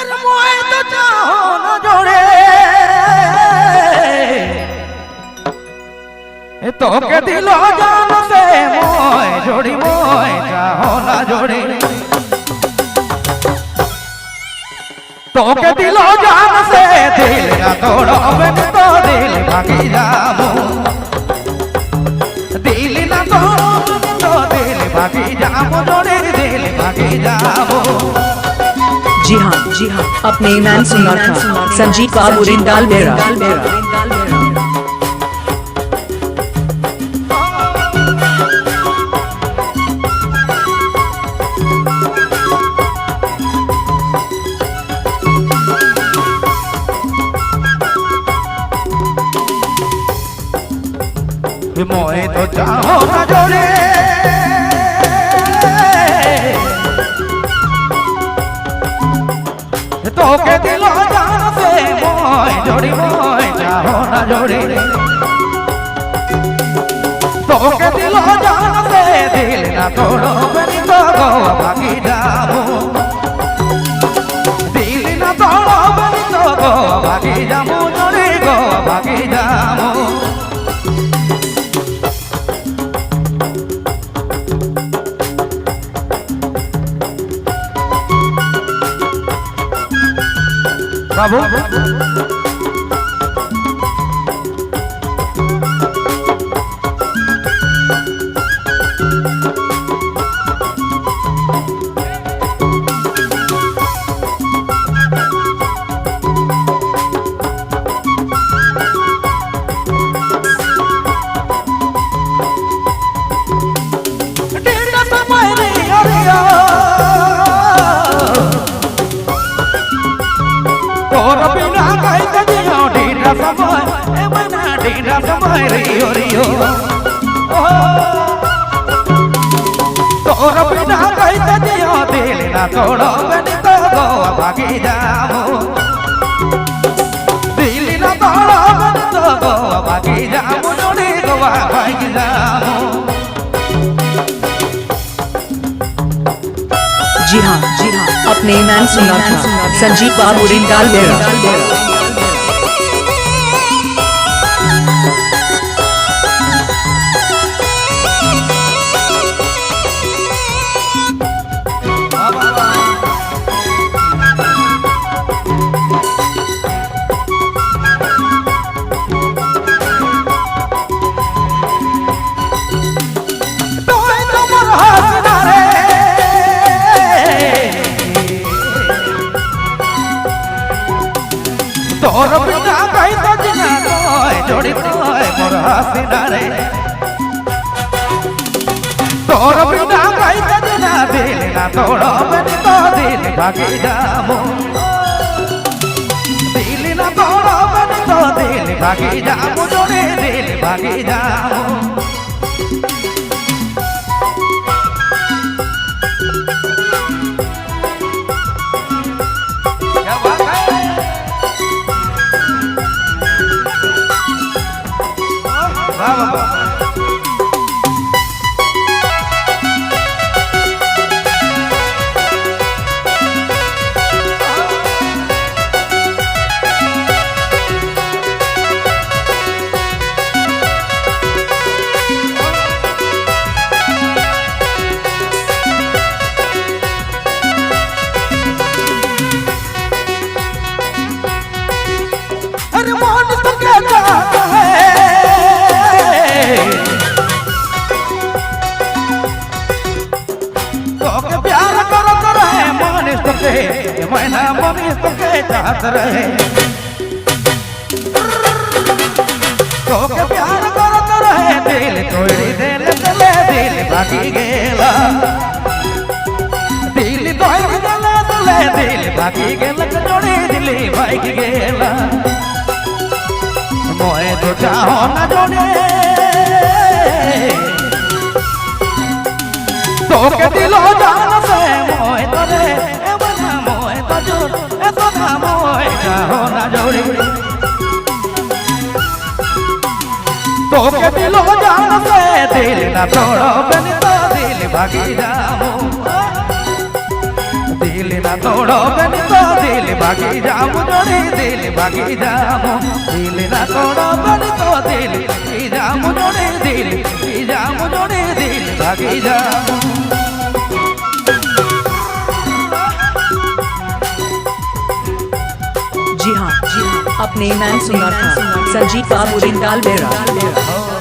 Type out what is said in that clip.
अरे मोए तो चाहो न जोड़े तो के दिलो जान से मोए जोड़ी मोए चाहो न जोड़े तो के दिलो जान से दिल ना तोड़ो बिन तो दिल भागी जामो दिल ना तोड़ो बिन तो दिल भागी जामो जोड़े दिल भागी जामो। जी हाँ अपने नाम सुना था संजीत बाबू डाल बेरा मोए तो चाहो न जोड़े तो के दिलो जान से मोए जोड़ी मोए चाहो न जोड़े तो के दिलो जान से दिल ना तोड़ो बनी तो गो भागी जामो दिल ना तोड़ो बनी तो गो भागी जामो जोड़े गो भागी जामो। बाबू समय रियो रियो तोर बिना कहते जियो दिल ना तोड़ो बनी तो गो भागी जामो दिल ना तोड़ो बनी तो गो भागी जामो जोड़ी गो भागी जामो। जी हाँ अपने नाम सुना था संजीत बाबू डाल बेरा तोर बिना कहीं तो जिना तोय जोड़ी तोय मोर हसीना रे तोर बिना कहीं तो जिना दिल ना तोड़ो बनी तो दिल भागी जामो दिल ना तोड़ो बनी तो दिल भागी जामो जोड़े दिल भागी जामो। मैना मम्मी तो के चाहत रहे तो के प्यार करत रहे दिल तोड़ी दिल चले दिल भागी गेला दिल तोड़ी चले चले दिल भागी गेला जोड़ी दिल भागी गेला मोए तो चाहो न जोड़े तो के दिलो जान से मोए तो रे तो के दिलो जान से दिल ना तोड़ो बनी तो दिल भागी जामो दिल दिल ना तोड़ो बन तो दिल भागी जाम जोड़े दिल भागी जाम दिल ना तोड़ो बन तो दिल भागी जाम जोड़े दिल भागी जाम जोड़े दिल भागी जाम जी हाँ अपने नाम सुना था संजीव बाबू रिंदाल बेरा।